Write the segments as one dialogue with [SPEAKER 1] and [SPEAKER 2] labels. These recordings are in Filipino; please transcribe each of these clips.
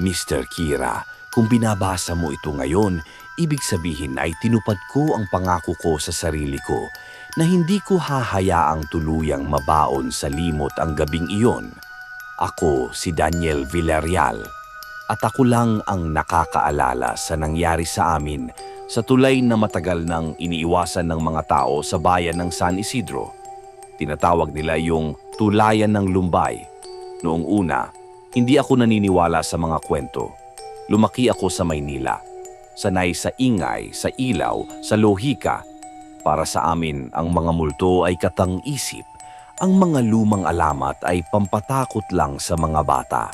[SPEAKER 1] Mr. Kira, kung binabasa mo ito ngayon, ibig sabihin ay tinupad ko ang pangako ko sa sarili ko na hindi ko hahayaang tuluyang mabaon sa limot ang gabing iyon. Ako si Daniel Villarreal at ako lang ang nakakaalala sa nangyari sa amin sa tulay na matagal nang iniiwasan ng mga tao sa bayan ng San Isidro. Tinatawag nila yung tulayan ng Lumbay. Noong una, hindi ako naniniwala sa mga kwento. Lumaki ako sa Maynila. Sanay sa ingay, sa ilaw, sa lohika. Para sa amin, ang mga multo ay katang-isip. Ang mga lumang alamat ay pampatakot lang sa mga bata.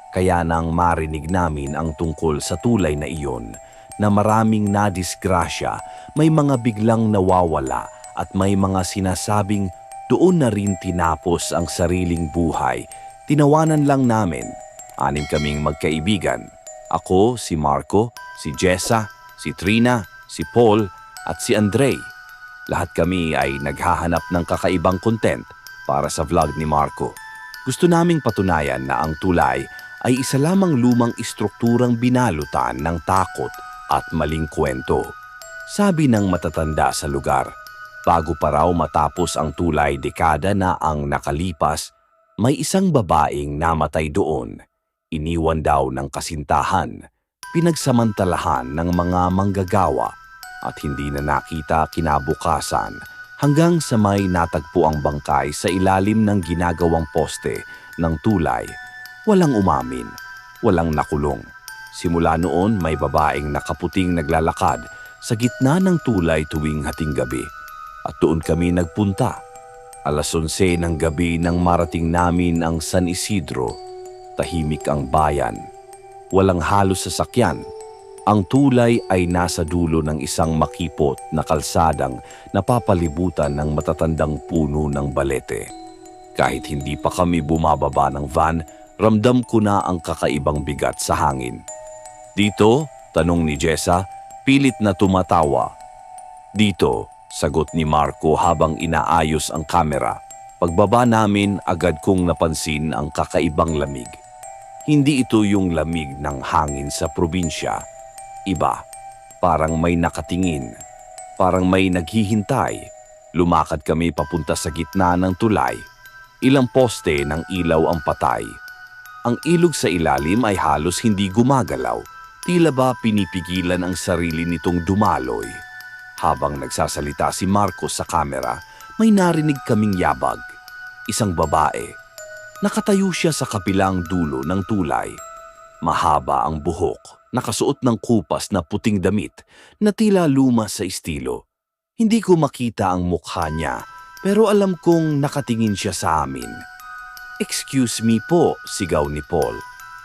[SPEAKER 1] Kaya nang marinig namin ang tungkol sa tulay na iyon, na maraming nadisgrasya, may mga biglang nawawala at may mga sinasabing doon na rin tinapos ang sariling buhay. Tinawanan lang namin. 6 kaming magkaibigan. Ako, si Marco, si Jessa, si Trina, si Paul at si Andre. Lahat kami ay naghahanap ng kakaibang content para sa vlog ni Marco. Gusto naming patunayan na ang tulay ay isa lamang lumang istrukturang binalutan ng takot at maling kwento. Sabi ng matatanda sa lugar, bago pa raw matapos ang tulay dekada na ang nakalipas, may isang babaeng namatay doon. Iniwan daw ng kasintahan, pinagsamantalahan ng mga manggagawa at hindi na nakita kinabukasan hanggang sa may natagpo ang bangkay sa ilalim ng ginagawang poste ng tulay. Walang umamin, walang nakulong. Simula noon may babaeng nakaputing naglalakad sa gitna ng tulay tuwing hating gabi at doon kami nagpunta. 11:00 ng gabi nang marating namin ang San Isidro, tahimik ang bayan. Walang halos sasakyan. Ang tulay ay nasa dulo ng isang makipot na kalsadang napapalibutan ng matatandang puno ng balete. Kahit hindi pa kami bumababa ng van, ramdam ko na ang kakaibang bigat sa hangin. Dito, tanong ni Jessa, pilit na tumatawa. Dito, sagot ni Marco habang inaayos ang kamera. Pagbaba namin, agad kong napansin ang kakaibang lamig. Hindi ito yung lamig ng hangin sa probinsya. Iba, parang may nakatingin, parang may naghihintay. Lumakad kami papunta sa gitna ng tulay. Ilang poste ng ilaw ang patay. Ang ilog sa ilalim ay halos hindi gumagalaw. Tila ba pinipigilan ang sarili nitong dumaloy. Habang nagsasalita si Marcos sa kamera, may narinig kaming yabag. Isang babae. Nakatayo siya sa kabilang dulo ng tulay. Mahaba ang buhok, nakasuot ng kupas na puting damit na tila luma sa estilo. Hindi ko makita ang mukha niya, pero alam kong nakatingin siya sa amin. "Excuse me po," sigaw ni Paul.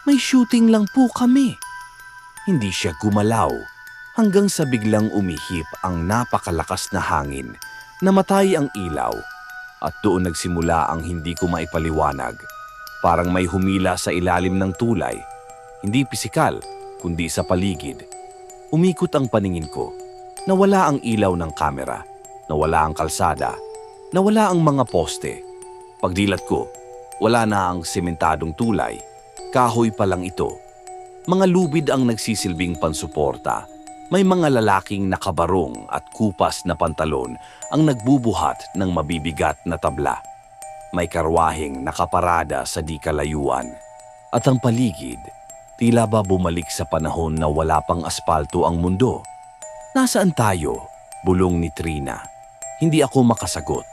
[SPEAKER 1] "May shooting lang po kami." Hindi siya gumalaw hanggang sa biglang umihip ang napakalakas na hangin. Namatay ang ilaw at doon nagsimula ang hindi ko maipaliwanag. Parang may humila sa ilalim ng tulay. Hindi pisikal, kundi sa paligid. Umikot ang paningin ko. Nawala ang ilaw ng kamera. Nawala ang kalsada. Nawala ang mga poste. Pagdilat ko, wala na ang sementadong tulay. Kahoy pa lang ito. Mga lubid ang nagsisilbing pansuporta. May mga lalaking nakabarong at kupas na pantalon ang nagbubuhat ng mabibigat na tabla. May karwaheng nakaparada sa di kalayuan. At ang paligid, tila ba bumalik sa panahon na wala pang aspalto ang mundo. "Nasaan tayo?" bulong ni Trina. Hindi ako makasagot.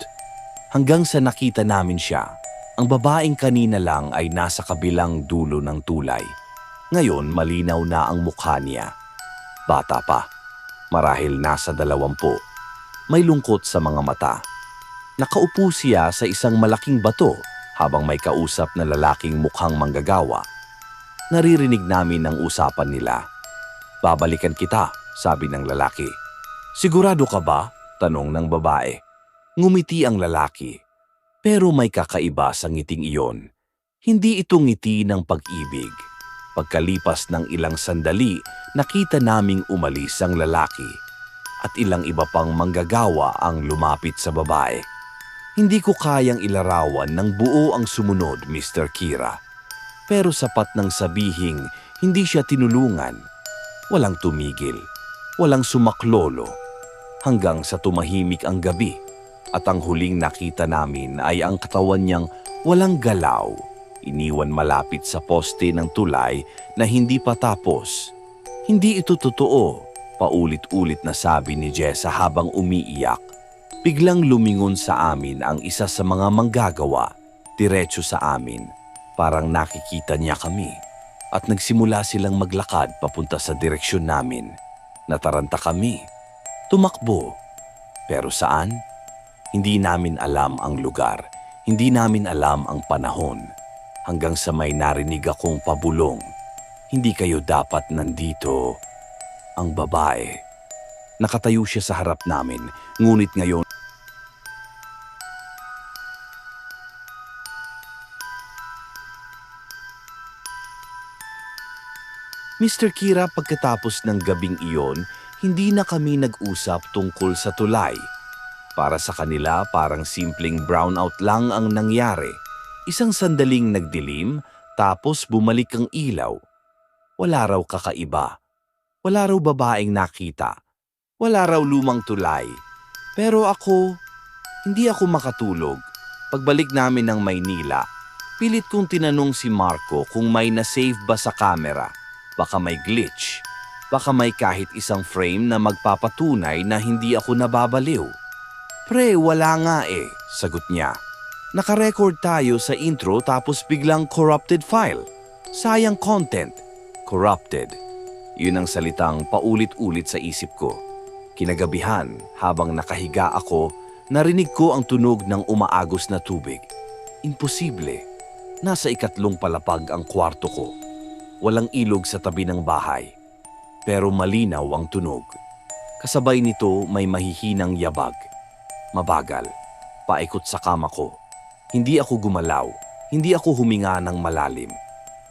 [SPEAKER 1] Hanggang sa nakita namin siya, ang babaeng kanina lang ay nasa kabilang dulo ng tulay. Ngayon malinaw na ang mukha niya. Bata pa, marahil nasa 20. May lungkot sa mga mata. Nakaupo siya sa isang malaking bato habang may kausap na lalaking mukhang manggagawa. Naririnig namin ang usapan nila. "Babalikan kita," sabi ng lalaki. "Sigurado ka ba?" tanong ng babae. Ngumiti ang lalaki. Pero may kakaiba sa ngiting iyon. Hindi ito ngiti ng pag-ibig. Pagkalipas ng ilang sandali, nakita naming umalis ang lalaki at ilang iba pang manggagawa ang lumapit sa babae. Hindi ko kayang ilarawan ng buo ang sumunod, Mr. Kira. Pero sapat ng sabihing Hindi siya tinulungan. Walang tumigil. Walang sumaklolo. Hanggang sa tumahimik ang gabi. At ang huling nakita namin ay ang katawan niyang walang galaw. Iniwan malapit sa poste ng tulay na hindi pa tapos. Hindi ito totoo, paulit-ulit na sabi ni Jessa habang umiiyak. Biglang lumingon sa amin ang isa sa mga manggagawa, diretso sa amin. Parang nakikita niya kami. At nagsimula silang maglakad papunta sa direksyon namin. Nataranta kami. Tumakbo. Pero saan? Hindi namin alam ang lugar. Hindi namin alam ang panahon. Hanggang sa may narinig akong pabulong. Hindi kayo dapat nandito. Ang babae. Nakatayo siya sa harap namin, ngunit ngayon Mr. Kira, pagkatapos ng gabing iyon, hindi na kami nag-usap tungkol sa tulay. Para sa kanila, parang simpleng brownout lang ang nangyari. Isang sandaling nagdilim, tapos bumalik ang ilaw. Wala raw kakaiba. Wala raw babaeng nakita. Wala raw lumang tulay. Pero hindi ako makatulog. Pagbalik namin ng Maynila, pilit kong tinanong si Marco kung may na-save ba sa camera. Baka may glitch. Baka may kahit isang frame na magpapatunay na hindi ako nababaliw. Pre, wala nga sagot niya. Nakarecord tayo sa intro tapos biglang corrupted file. Sayang content. Corrupted. Yun ang salitang paulit-ulit sa isip ko. Kinagabihan, habang nakahiga ako, narinig ko ang tunog ng umaagos na tubig. Imposible. Nasa ikatlong palapag ang kwarto ko. Walang ilog sa tabi ng bahay. Pero malinaw ang tunog. Kasabay nito may mahihinang yabag. Mabagal. Paikot sa kama ko. Hindi ako gumalaw. Hindi ako huminga ng malalim.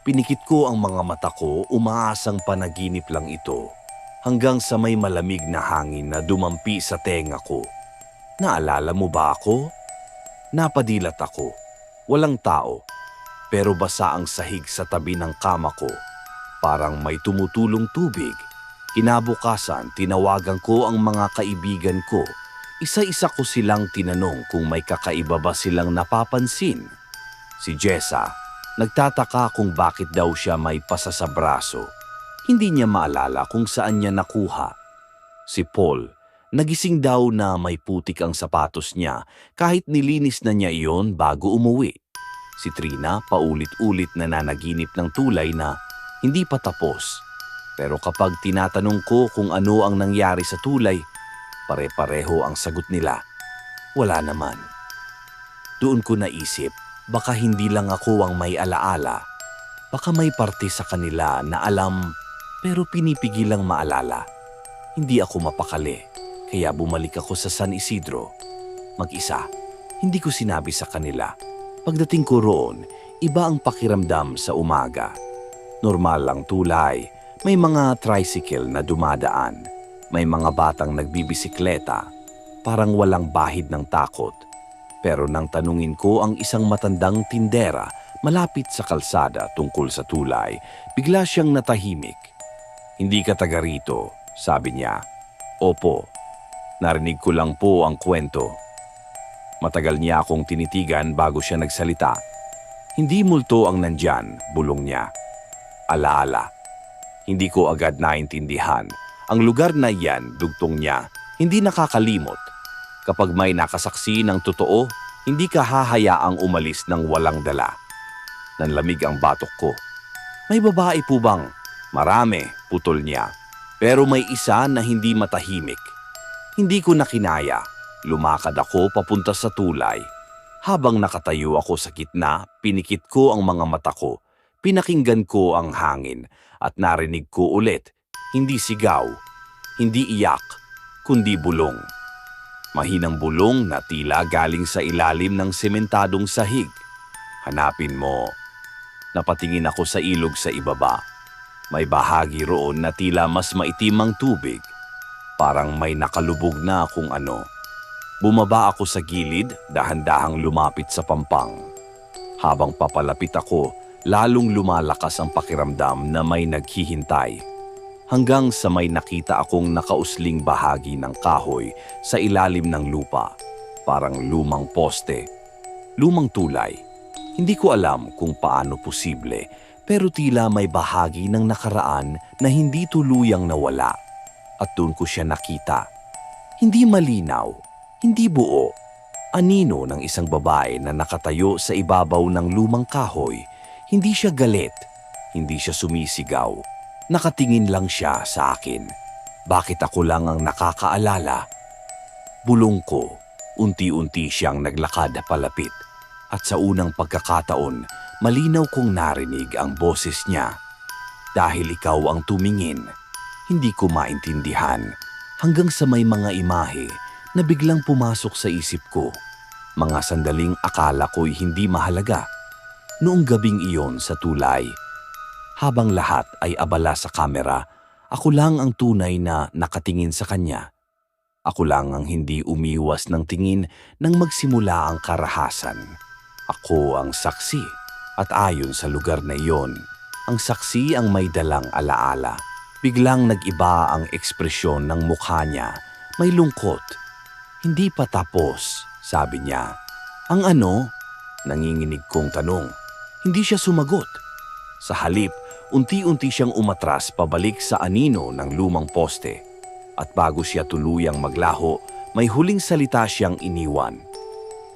[SPEAKER 1] Pinikit ko ang mga mata ko, umaasang panaginip lang ito. Hanggang sa may malamig na hangin na dumampi sa tenga ko. Naalala mo ba ako? Napadilat ako. Walang tao. Pero basa ang sahig sa tabi ng kama ko. Parang may tumutulong tubig. Kinabukasan, tinawagan ko ang mga kaibigan ko. Isa-isa ko silang tinanong kung may kakaiba ba silang napapansin. Si Jessa, nagtataka kung bakit daw siya may pasa sa braso. Hindi niya maalala kung saan niya nakuha. Si Paul, nagising daw na may putik ang sapatos niya kahit nilinis na niya iyon bago umuwi. Si Trina, paulit-ulit na nanaginip ng tulay na hindi pa tapos. Pero kapag tinatanong ko kung ano ang nangyari sa tulay, pare-pareho ang sagot nila. Wala naman. Doon ko naisip, baka hindi lang ako ang may alaala. Baka may parte sa kanila na alam pero pinipigilang maalala. Hindi ako mapakali, kaya bumalik ako sa San Isidro. Mag-isa, hindi ko sinabi sa kanila. Pagdating ko roon, iba ang pakiramdam sa umaga. Normal lang tulay, may mga tricycle na dumadaan. May mga batang nagbibisikleta, parang walang bahid ng takot. Pero nang tanungin ko ang isang matandang tindera malapit sa kalsada tungkol sa tulay, bigla siyang natahimik. Hindi ka taga rito, sabi niya. Opo, narinig ko lang po ang kwento. Matagal niya akong tinitigan bago siya nagsalita. Hindi multo ang nandyan, bulong niya. Alaala. Hindi ko agad naintindihan. Ang lugar na iyan, dugtong niya, hindi nakakalimot. Kapag may nakasaksi ng totoo, hindi ka hahayaang umalis ng walang dala. Nanlamig ang batok ko. May babae po bang? Marami, putol niya. Pero may isa na hindi matahimik. Hindi ko nakinaya. Lumakad ako papunta sa tulay. Habang nakatayo ako sa gitna, pinikit ko ang mga mata ko. Pinakinggan ko ang hangin at narinig ko ulit. Hindi sigaw, hindi iyak, kundi bulong. Mahinang bulong na tila galing sa ilalim ng sementadong sahig. Hanapin mo. Napatingin ako sa ilog sa ibaba. May bahagi roon na tila mas maitim ang tubig. Parang may nakalubog na kung ano. Bumaba ako sa gilid, dahan-dahang lumapit sa pampang. Habang papalapit ako, lalong lumalakas ang pakiramdam na may naghihintay. Hanggang sa may nakita akong nakausling bahagi ng kahoy sa ilalim ng lupa. Parang lumang poste, lumang tulay. Hindi ko alam kung paano posible, pero tila may bahagi ng nakaraan na hindi tuluyang nawala. At doon ko siya nakita. Hindi malinaw, hindi buo. Anino ng isang babae na nakatayo sa ibabaw ng lumang kahoy. Hindi siya galit, hindi siya sumisigaw. Nakatingin lang siya sa akin. Bakit ako lang ang nakakaalala? Bulong ko, unti-unti siyang naglakad palapit. At sa unang pagkakataon, malinaw kong narinig ang boses niya. Dahil ikaw ang tumingin, hindi ko maintindihan hanggang sa may mga imahe na biglang pumasok sa isip ko. Mga sandaling akala ko'y hindi mahalaga. Noong gabing iyon sa tulay, habang lahat ay abala sa kamera, ako lang ang tunay na nakatingin sa kanya. Ako lang ang hindi umiwas ng tingin nang magsimula ang karahasan. Ako ang saksi at ayon sa lugar na iyon, ang saksi ang may dalang alaala. Biglang nag-iba ang ekspresyon ng mukha niya. May lungkot. Hindi pa tapos, sabi niya. Ang ano? Nanginginig kong tanong. Hindi siya sumagot. Sa halip, unti-unti siyang umatras pabalik sa anino ng lumang poste. At bago siya tuluyang maglaho, may huling salita siyang iniwan.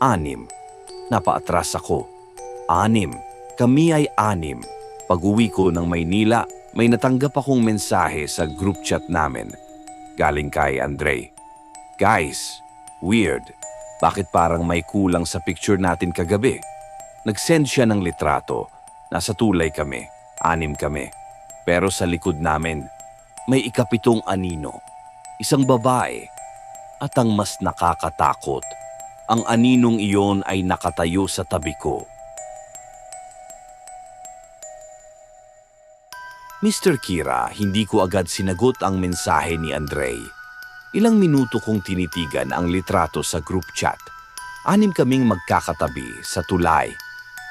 [SPEAKER 1] 6. Napaatras ako. 6. Kami ay 6. Pag-uwi ko ng Maynila, may natanggap akong mensahe sa group chat namin. Galing kay Andre. Guys, weird. Bakit parang may kulang sa picture natin kagabi? Nag-send siya ng litrato. Nasa tulay kami. 6 kami. Pero sa likod namin, may ika-7 anino. Isang babae. At ang mas nakakatakot, ang aninong iyon ay nakatayo sa tabi ko. Mr. Kira, hindi ko agad sinagot ang mensahe ni Andre. Ilang minuto kong tinitigan ang litrato sa group chat. 6 kaming magkakatabi sa tulay.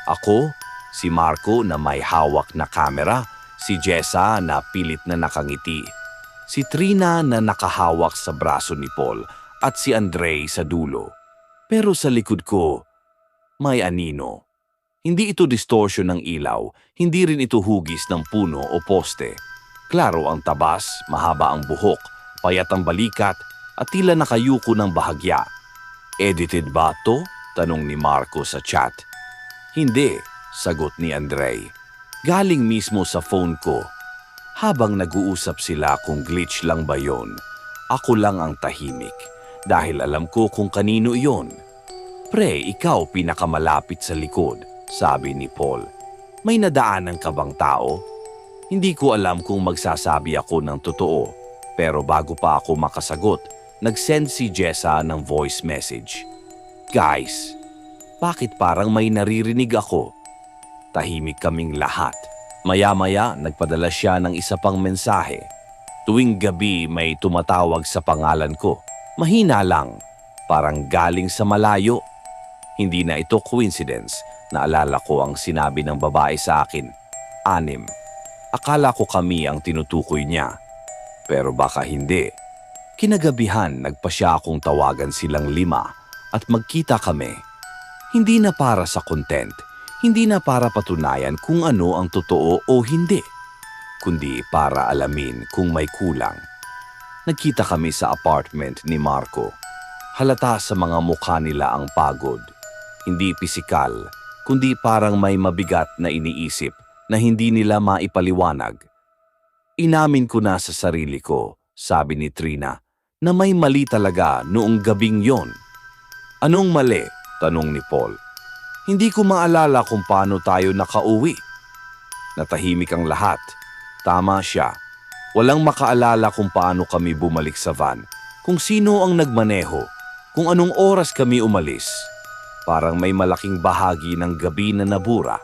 [SPEAKER 1] Ako, si Marco na may hawak na kamera, si Jessa na pilit na nakangiti, si Trina na nakahawak sa braso ni Paul at si Andre sa dulo. Pero sa likod ko, may anino. Hindi ito distortion ng ilaw, hindi rin ito hugis ng puno o poste. Klaro ang tabas, mahaba ang buhok, payat ang balikat, at tila nakayuko ng bahagya. Edited ba to? Tanong ni Marco sa chat. Hindi, sagot ni Andre. Galing mismo sa phone ko. Habang nag-uusap sila kung glitch lang ba yon, ako lang ang tahimik dahil alam ko kung kanino iyon. Pre, ikaw pinakamalapit sa likod, sabi ni Paul. May nadaanan ka bang tao? Hindi ko alam kung magsasabi ako ng totoo, pero bago pa ako makasagot, nag-send si Jessa ng voice message. Guys, bakit parang may naririnig ako? Tahimik kaming lahat. Maya-maya, nagpadala siya ng isa pang mensahe. Tuwing gabi may tumatawag sa pangalan ko. Mahina lang, parang galing sa malayo. Hindi na ito coincidence. Naalala ko ang sinabi ng babae sa akin. 6. Akala ko kami ang tinutukoy niya. Pero baka hindi. Kinagabihan, nagpa siya akong tawagan silang 5 at magkita kami. Hindi na para sa content. Hindi na para patunayan kung ano ang totoo o hindi. Kundi para alamin kung may kulang. Nagkita kami sa apartment ni Marco. Halata sa mga mukha nila ang pagod. Hindi pisikal, kundi parang may mabigat na iniisip na hindi nila maipaliwanag. Inamin ko na sa sarili ko, sabi ni Trina, na may mali talaga noong gabing yon. Anong mali? Tanong ni Paul. Hindi ko maalala kung paano tayo nakauwi. Natahimik ang lahat. Tama siya. Walang makaalala kung paano kami bumalik sa van, kung sino ang nagmaneho, kung anong oras kami umalis. Parang may malaking bahagi ng gabi na nabura.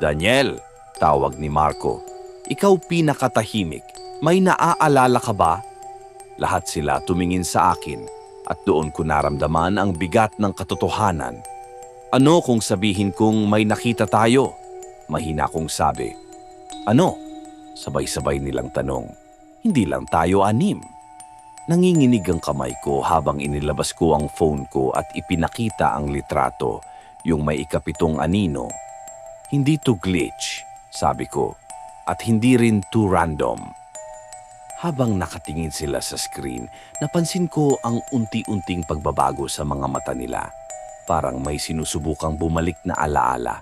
[SPEAKER 1] Daniel, tawag ni Marco. Ikaw pinakatahimik. May naaalala ka ba? Lahat sila tumingin sa akin at doon ko naramdaman ang bigat ng katotohanan. Ano kung sabihin kong may nakita tayo? Mahina kong sabi. Ano? Sabay-sabay nilang tanong. Hindi lang tayo 6. Nanginginig ang kamay ko habang inilabas ko ang phone ko at ipinakita ang litrato, yung may ika-7 anino. Hindi to glitch, sabi ko, at hindi rin too random. Habang nakatingin sila sa screen, napansin ko ang unti-unting pagbabago sa mga mata nila. Parang may sinusubukang bumalik na alaala.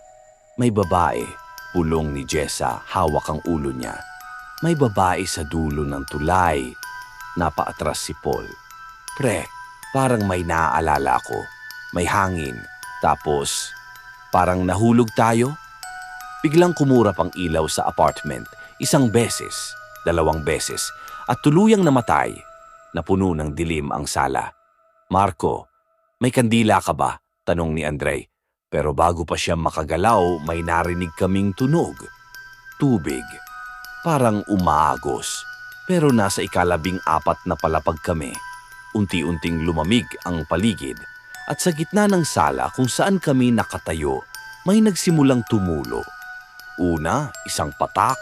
[SPEAKER 1] May babae, pulong ni Jessa, hawak ang ulo niya. May babae sa dulo ng tulay. Napaatras si Paul. Pre, parang may naaalala ako. May hangin. Tapos, parang nahulog tayo. Biglang kumurap ang ilaw sa apartment. 1 beses, 2 beses, at tuluyang namatay. Napuno ng dilim ang sala. Marco, may kandila ka ba? Tanong ni Andre. Pero bago pa siya makagalaw, may narinig kaming tunog. Tubig. Parang umaagos. Pero nasa ika-14 na palapag kami. Unti-unting lumamig ang paligid. At sa gitna ng sala kung saan kami nakatayo, may nagsimulang tumulo. Una, 1 patak,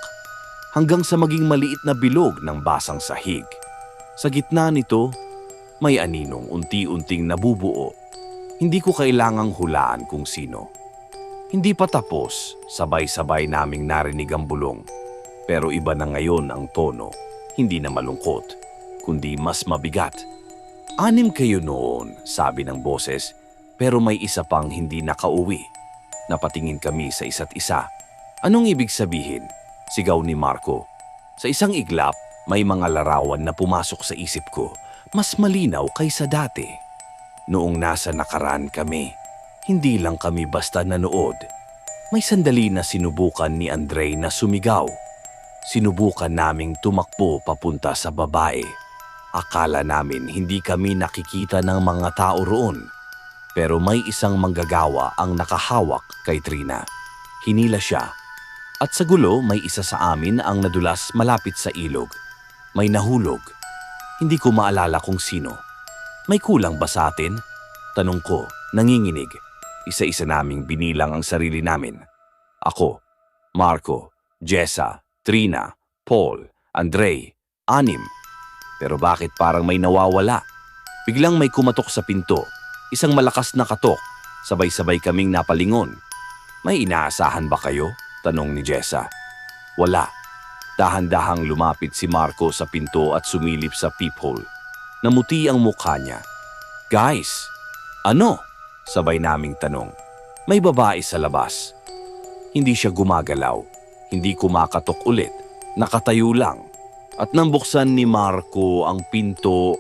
[SPEAKER 1] hanggang sa maging maliit na bilog ng basang sahig. Sa gitna nito, may aninong unti-unting nabubuo. Hindi ko kailangang hulaan kung sino. Hindi pa tapos, sabay-sabay naming narinig ang bulong. Pero iba na ngayon ang tono, hindi na malungkot, kundi mas mabigat. 6 kayo noon, sabi ng boses, pero may isa pang hindi nakauwi. Napatingin kami sa isa't isa. Anong ibig sabihin? Sigaw ni Marco. Sa isang iglap, may mga larawan na pumasok sa isip ko, mas malinaw kaysa dati. Noong nasa nakaraan kami, hindi lang kami basta nanood. May sandali na sinubukan ni Andre na sumigaw. Sinubukan naming tumakbo papunta sa babae. Akala namin hindi kami nakikita ng mga tao roon. Pero may isang manggagawa ang nakahawak kay Trina. Hinila siya. At sa gulo, may isa sa amin ang nadulas malapit sa ilog. May nahulog. Hindi ko maalala kung sino. May kulang ba sa atin? Tanong ko, nanginginig. Isa-isa naming binilang ang sarili namin. Ako, Marco, Jessa, Trina, Paul, Andre, 6. Pero bakit parang may nawawala? Biglang may kumatok sa pinto. Isang malakas na katok. Sabay-sabay kaming napalingon. May inaasahan ba kayo? Tanong ni Jessa. Wala. Dahan-dahang lumapit si Marco sa pinto at sumilip sa peephole. Namuti ang mukha niya. Guys, ano? Sabay naming tanong. May babae sa labas. Hindi siya gumagalaw. Hindi kumakatok ulit. Nakatayo lang. At nang buksan ni Marco ang pinto,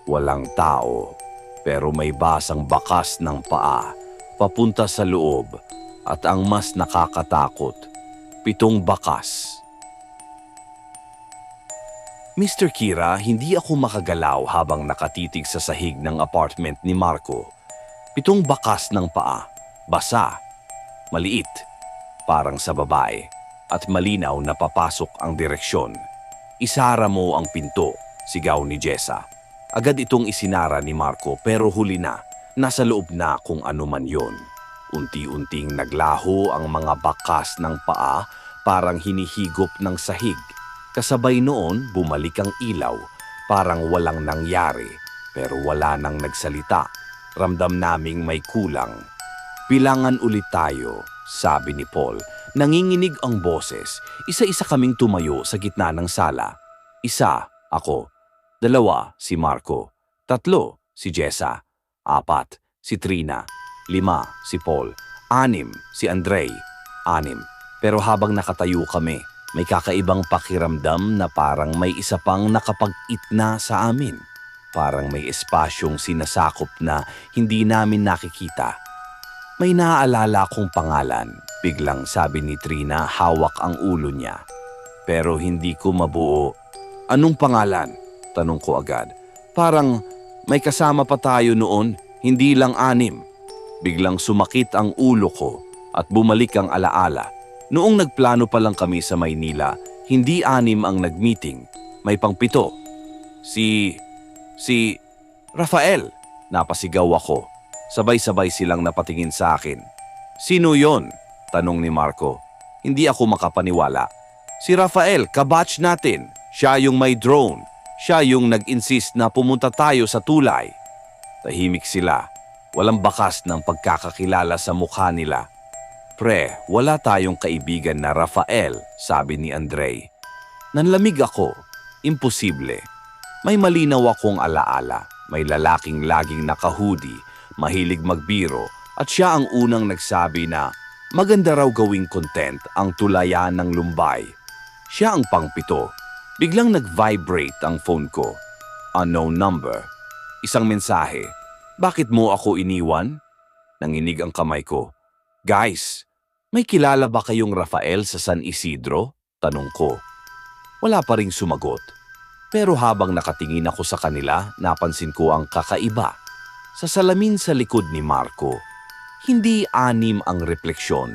[SPEAKER 1] walang tao. Pero may basang bakas ng paa papunta sa loob. At ang mas nakakatakot, 7 bakas. Mr. Kira, hindi ako makagalaw habang nakatitig sa sahig ng apartment ni Marco. 7 bakas ng paa, basa, maliit, parang sa babae, at malinaw na papasok ang direksyon. Isara mo ang pinto, sigaw ni Jessa. Agad itong isinara ni Marco pero huli na, nasa loob na kung ano man yon. Unti-unting naglaho ang mga bakas ng paa parang hinihigop ng sahig. Kasabay noon bumalik ang ilaw, parang walang nangyari pero wala nang nagsalita. Ramdam naming may kulang. Bilangan ulit tayo, sabi ni Paul. Nanginginig ang boses. Isa-isa kaming tumayo sa gitna ng sala. 1, ako. 2, si Marco. 3, si Jessa. 4, si Trina. 5, si Paul. 6, si Andre. 6. Pero habang nakatayo kami, may kakaibang pakiramdam na parang may isa pang nakapag-itna sa amin. Parang may espasyong sinasakop na hindi namin nakikita. May naaalala akong pangalan, biglang sabi ni Trina, hawak ang ulo niya. Pero hindi ko mabuo. Anong pangalan? Tanong ko agad. Parang may kasama pa tayo noon, hindi lang 6. Biglang sumakit ang ulo ko at bumalik ang alaala. Noong nagplano pa lang kami sa Maynila, hindi 6 ang nag-meeting, may pang 7. Si Rafael, napasigaw ako. Sabay-sabay silang napatingin sa akin. Sino yon? Tanong ni Marco. Hindi ako makapaniwala. Si Rafael, kabatch natin. Siya yung may drone. Siya yung nag-insist na pumunta tayo sa tulay. Tahimik sila. Walang bakas ng pagkakakilala sa mukha nila. Pre, wala tayong kaibigan na Rafael, sabi ni Andre. Nanlamig ako. Imposible. May malinaw akong alaala. May lalaking laging naka-hoodie, mahilig magbiro, at siya ang unang nagsabi na maganda raw gawing content ang tulayan ng Lumbay. Siya ang pangpito. Biglang nag-vibrate ang phone ko. Unknown number. Isang mensahe. Bakit mo ako iniwan? Nanginig ang kamay ko. Guys, may kilala ba kayong Rafael sa San Isidro? Tanong ko. Wala pa ring sumagot. Pero habang nakatingin ako sa kanila, napansin ko ang kakaiba. Sa salamin sa likod ni Marco, hindi 6 ang refleksyon,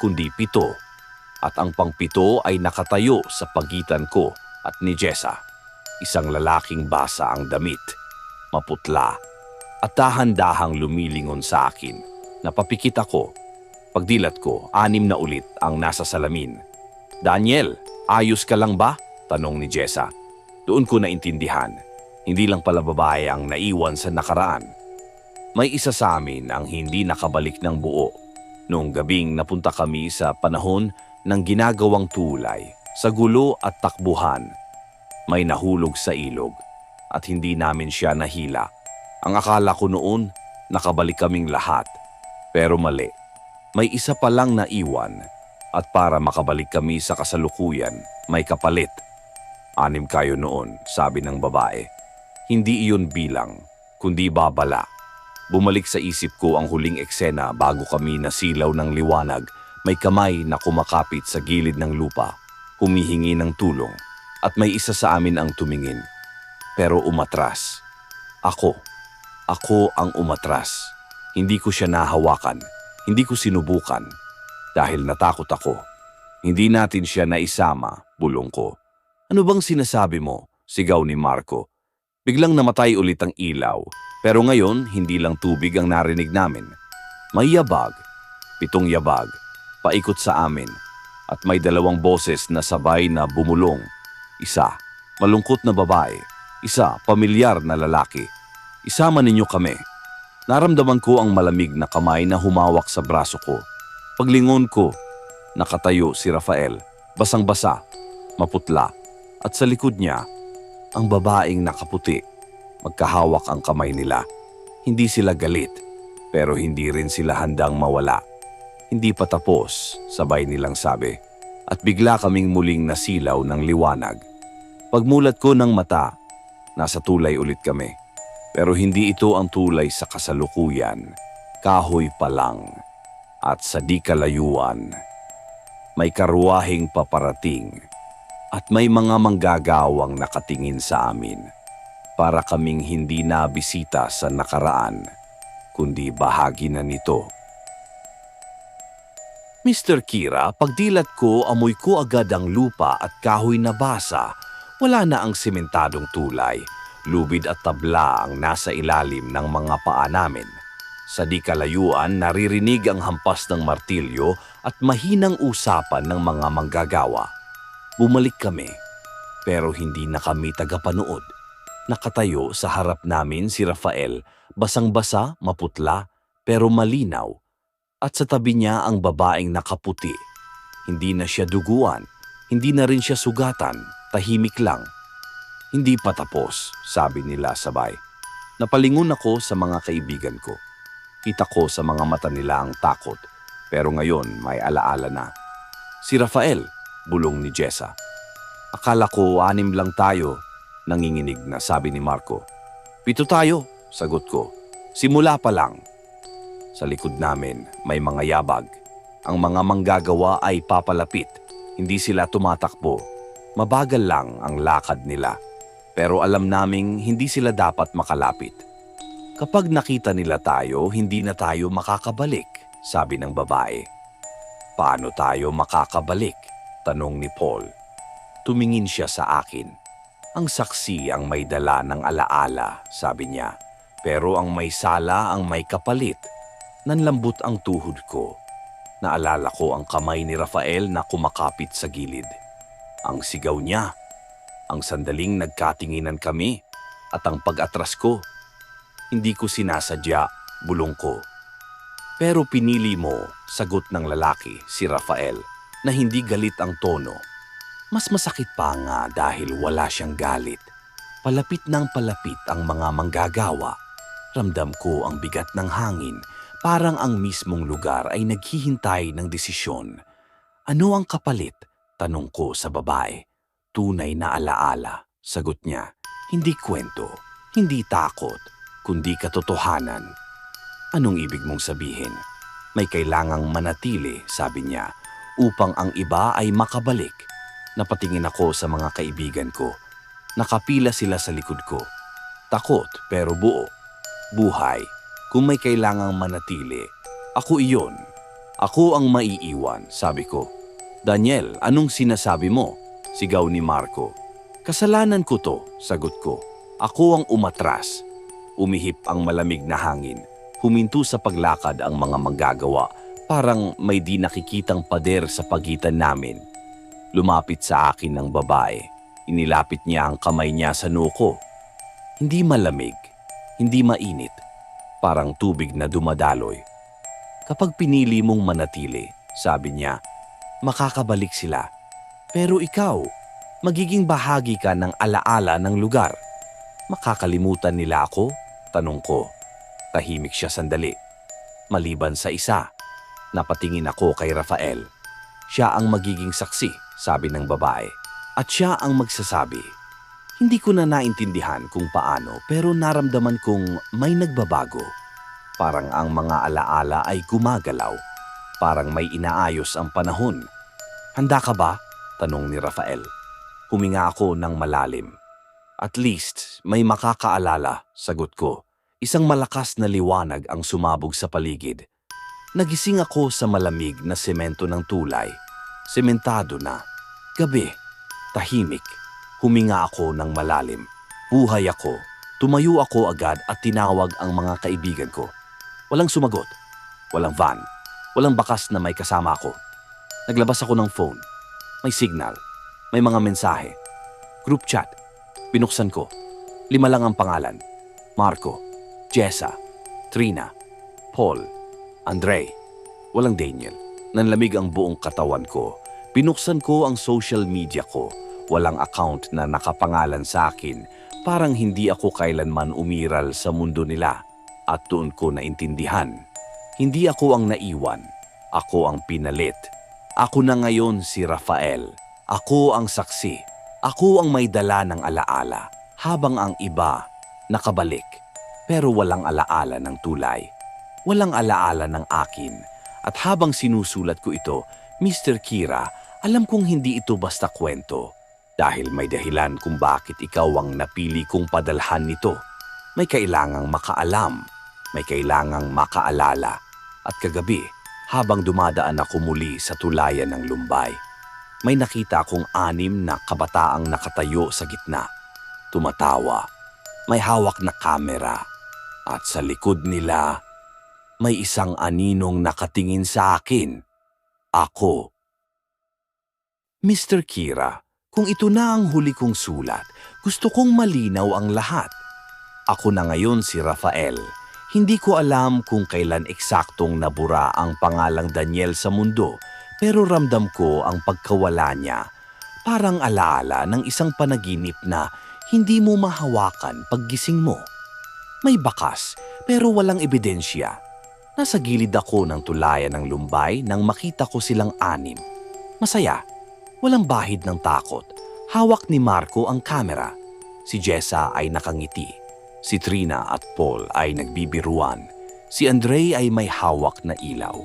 [SPEAKER 1] kundi 7. At ang pang-7 ay nakatayo sa pagitan ko at ni Jessa. Isang lalaking basa ang damit, maputla, at dahan-dahang lumilingon sa akin. Napapikit ako. Pagdilat ko, 6 na ulit ang nasa salamin. Daniel, ayos ka lang ba? Tanong ni Jessa. Doon ko naintindihan. Hindi lang pala babae ang naiwan sa nakaraan. May isa sa amin ang hindi nakabalik ng buo. Noong gabing napunta kami sa panahon ng ginagawang tulay, sa gulo at takbuhan. May nahulog sa ilog at hindi namin siya nahila. Ang akala ko noon, nakabalik kaming lahat. Pero mali. May isa pa lang naiwan at para makabalik kami sa kasalukuyan, may kapalit. 6 kayo noon, sabi ng babae. Hindi iyon bilang, kundi babala. Bumalik sa isip ko ang huling eksena bago kami nasilaw ng liwanag. May kamay na kumakapit sa gilid ng lupa, humihingi ng tulong, at may isa sa amin ang tumingin. Pero umatras. Ako ang umatras. Hindi ko siya nahawakan, hindi ko sinubukan, dahil natakot ako. Hindi natin siya naisama, bulong ko. Ano bang sinasabi mo? Sigaw ni Marco. Biglang namatay ulit ang ilaw, pero ngayon hindi lang tubig ang narinig namin. May yabag, 7 yabag, paikot sa amin, at may 2 boses na sabay na bumulong. Isa, malungkot na babae. Isa, pamilyar na lalaki. Isama ninyo kami. Naramdaman ko ang malamig na kamay na humawak sa braso ko. Paglingon ko, nakatayo si Rafael, basang-basa, maputla, at sa likod niya, ang babaeng nakaputi. Magkahawak ang kamay nila. Hindi sila galit, pero hindi rin sila handang mawala. Hindi pa tapos, sabay nilang sabi. At bigla kaming muling nasilaw ng liwanag. Pagmulat ko ng mata, nasa tulay ulit kami. Pero hindi ito ang tulay sa kasalukuyan. Kahoy pa lang. At sa di kalayuan, may karwaheng paparating. At may mga manggagawang nakatingin sa amin. Para kaming hindi nabisita sa nakaraan, kundi bahagi na nito. Mr. Kira, pagdilat ko, amoy ko agad ang lupa at kahoy na basa. Wala na ang sementadong tulay. Lubid at tabla ang nasa ilalim ng mga paa namin. Sa di kalayuan, naririnig ang hampas ng martilyo at mahinang usapan ng mga manggagawa. Bumalik kami, pero hindi na kami tagapanood. Nakatayo sa harap namin si Rafael, basang-basa, maputla, pero malinaw. At sa tabi niya ang babaeng nakaputi. Hindi na siya duguan, hindi na rin siya sugatan, tahimik lang. Hindi pa tapos, sabi nila sabay. Napalingon ako sa mga kaibigan ko. Kita ko sa mga mata nila ang takot, pero ngayon may alaala na. Si Rafael, bulong ni Jessa. Akala ko 6 lang tayo, nanginginig na sabi ni Marco. 7 tayo, sagot ko. Simula pa lang. Sa likod namin may mga yabag. Ang mga manggagawa ay papalapit. Hindi sila tumatakbo. Mabagal lang ang lakad nila. Pero alam naming hindi sila dapat makalapit. Kapag nakita nila tayo, hindi na tayo makakabalik, sabi ng babae. Paano tayo makakabalik? Tanong ni Paul. Tumingin siya sa akin. Ang saksi ang may dala ng alaala, sabi niya. Pero ang may sala ang may kapalit. Nanlambot ang tuhod ko. Naalala ko ang kamay ni Rafael na kumakapit sa gilid. Ang sigaw niya, ang sandaling nagkatinginan kami, at ang pag-atras ko. Hindi ko sinasadya, bulong ko. Pero pinili mo, sagot ng lalaki, si Rafael, na hindi galit ang tono. Mas masakit pa nga dahil wala siyang galit. Palapit ng palapit ang mga manggagawa. Ramdam ko ang bigat ng hangin, parang ang mismong lugar ay naghihintay ng desisyon. Ano ang kapalit? Tanong ko sa babae. Tunay na alaala, sagot niya. Hindi kwento, hindi takot, kundi katotohanan. Anong ibig mong sabihin? May kailangang manatili, sabi niya, upang ang iba ay makabalik. Napatingin ako sa mga kaibigan ko. Nakapila sila sa likod ko. Takot pero buo. Buhay. Kung may kailangang manatili, ako iyon. Ako ang maiiwan, sabi ko. Daniel, anong sinasabi mo? Sigaw ni Marco. Kasalanan ko to, sagot ko. Ako ang umatras. Umihip ang malamig na hangin. Huminto sa paglakad ang mga manggagawa. Parang may di nakikitang pader sa pagitan namin. Lumapit sa akin ng babae. Inilapit niya ang kamay niya sa noo ko. Hindi malamig, hindi mainit. Parang tubig na dumadaloy. Kapag pinili mong manatili, sabi niya, makakabalik sila. Pero ikaw, magiging bahagi ka ng alaala ng lugar. Makakalimutan nila ako? Tanong ko. Tahimik siya sandali. Maliban sa isa, napatingin ako kay Rafael. Siya ang magiging saksi, sabi ng babae. At siya ang magsasabi. Hindi ko na naintindihan kung paano pero naramdaman kong may nagbabago. Parang ang mga alaala ay gumagalaw. Parang may inaayos ang panahon. Handa ka ba? Tanong ni Rafael. Huminga ako ng malalim. At least may makakaalala, sagot ko. Isang malakas na liwanag ang sumabog sa paligid. Nagising ako sa malamig na semento ng tulay. Sementado na. Gabi. Tahimik. Huminga ako ng malalim. Buhay ako. Tumayo ako agad at tinawag ang mga kaibigan ko. Walang sumagot. Walang van. Walang bakas na may kasama ako. Naglabas ako ng phone. May signal. May mga mensahe. Group chat. Binuksan ko. 5 lang ang pangalan. Marco, Jessa, Trina, Paul, Andre. Walang Daniel. Nanlamig ang buong katawan ko. Binuksan ko ang social media ko. Walang account na nakapangalan sa akin. Parang hindi ako kailanman umiral sa mundo nila. At doon ko naintindihan. Hindi ako ang naiwan. Ako ang pinalit. Ako na ngayon si Rafael. Ako ang saksi. Ako ang may dala ng alaala. Habang ang iba nakabalik. Pero walang alaala ng tulay. Walang alaala ng akin. At habang sinusulat ko ito, Mr. Kira, alam kong hindi ito basta kwento. Dahil may dahilan kung bakit ikaw ang napili kong padalhan nito. May kailangang makaalam, may kailangang makaalala. At kagabi, habang dumadaan ako muli sa tulayan ng Lumbay, may nakita akong 6 na kabataang nakatayo sa gitna. Tumatawa, may hawak na kamera. At sa likod nila, may isang aninong nakatingin sa akin. Ako. Mr. Kira, kung ito na ang huli kong sulat, gusto kong malinaw ang lahat. Ako na ngayon si Rafael. Hindi ko alam kung kailan eksaktong nabura ang pangalang Daniel sa mundo, pero ramdam ko ang pagkawala niya. Parang alaala ng isang panaginip na hindi mo mahawakan paggising mo. May bakas, pero walang ebidensya. Nasa gilid ako ng tulayan ng Lumbay nang makita ko silang 6. Masaya. Walang bahid ng takot. Hawak ni Marco ang kamera. Si Jessa ay nakangiti. Si Trina at Paul ay nagbibiruan. Si Andre ay may hawak na ilaw.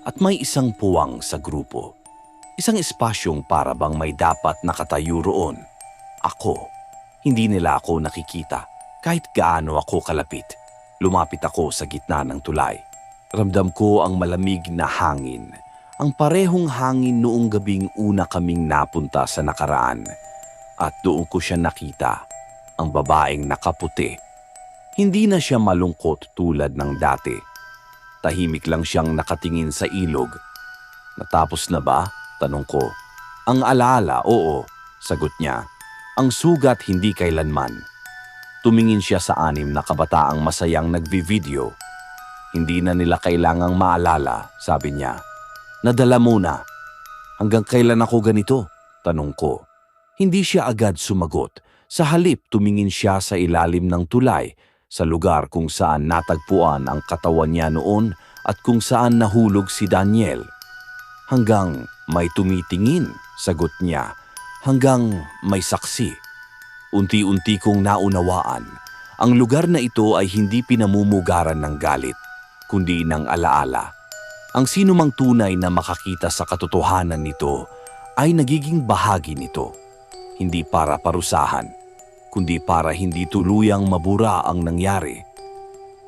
[SPEAKER 1] At may isang puwang sa grupo. Isang espasyong para bang may dapat nakatayo roon. Ako. Hindi nila ako nakikita. Kahit gaano ako kalapit. Lumapit ako sa gitna ng tulay. Ramdam ko ang malamig na hangin. Ang parehong hangin noong gabing una kaming napunta sa nakaraan. At doon ko siya nakita, ang babaeng nakaputi. Hindi na siya malungkot tulad ng dati. Tahimik lang siyang nakatingin sa ilog. Natapos na ba? Tanong ko. Ang alaala, oo, sagot niya. Ang sugat hindi kailanman. Tumingin siya sa 6 na kabataang masayang nagvi-video. Hindi na nila kailangang maalala, sabi niya. Nadala muna. Hanggang kailan ako ganito? Tanong ko. Hindi siya agad sumagot. Sa halip tumingin siya sa ilalim ng tulay, sa lugar kung saan natagpuan ang katawan niya noon at kung saan nahulog si Daniel. Hanggang may tumitingin, sagot niya. Hanggang may saksi. Unti-unti kong naunawaan. Ang lugar na ito ay hindi pinamumugaran ng galit, kundi ng alaala. Ang sinumang tunay na makakita sa katotohanan nito ay nagiging bahagi nito. Hindi para parusahan, kundi para hindi tuluyang mabura ang nangyari.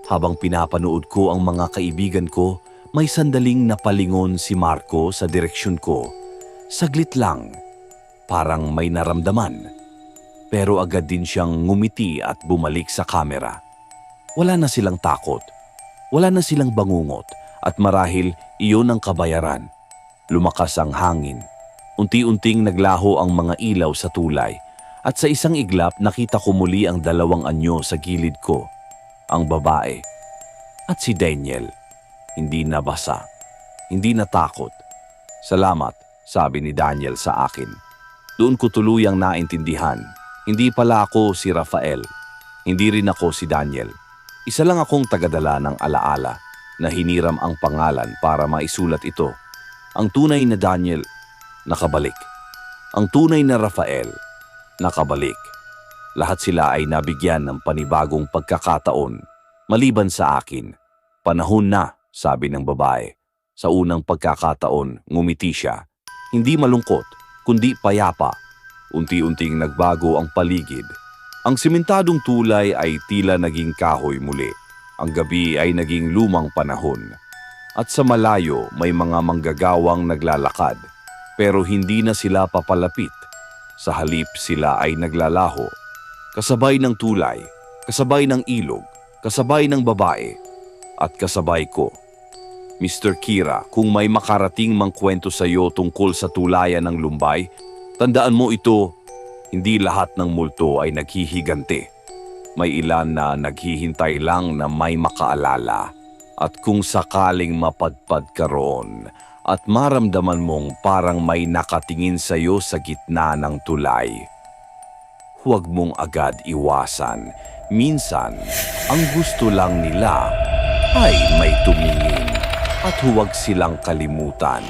[SPEAKER 1] Habang pinapanood ko ang mga kaibigan ko, may sandaling napalingon si Marco sa direksyon ko. Saglit lang, parang may naramdaman. Pero agad din siyang ngumiti at bumalik sa kamera. Wala na silang takot, wala na silang bangungot, at marahil iyon ang kabayaran. Lumakas ang hangin. Unti-unting naglaho ang mga ilaw sa tulay, at sa isang iglap nakita ko muli ang 2 anyo sa gilid ko. Ang babae at si Daniel. Hindi nabasa, hindi natakot. Salamat, sabi ni Daniel sa akin. Doon ko tuluyang naintindihan. Hindi pala ako si Rafael. Hindi rin ako si Daniel. Isa lang akong tagadala ng alaala na hiniram ang pangalan para maisulat ito. Ang tunay na Daniel, nakabalik. Ang tunay na Rafael, nakabalik. Lahat sila ay nabigyan ng panibagong pagkakataon. Maliban sa akin, panahon na, sabi ng babae. Sa unang pagkakataon, ngumiti siya. Hindi malungkot, kundi payapa. Unti-unting nagbago ang paligid. Ang simentadong tulay ay tila naging kahoy muli. Ang gabi ay naging lumang panahon. At sa malayo may mga manggagawang naglalakad. Pero hindi na sila papalapit. Sa halip sila ay naglalaho. Kasabay ng tulay, kasabay ng ilog, kasabay ng babae, at kasabay ko. Mr. Kira, kung may makarating mang kwento sa iyo tungkol sa tulayan ng Lumbay, tandaan mo ito, hindi lahat ng multo ay naghihigante. May ilan na naghihintay lang na may makaalala. At kung sakaling mapadpad ka roon at maramdaman mong parang may nakatingin sa iyo sa gitna ng tulay, huwag mong agad iwasan. Minsan, ang gusto lang nila ay may tumingin at huwag silang kalimutan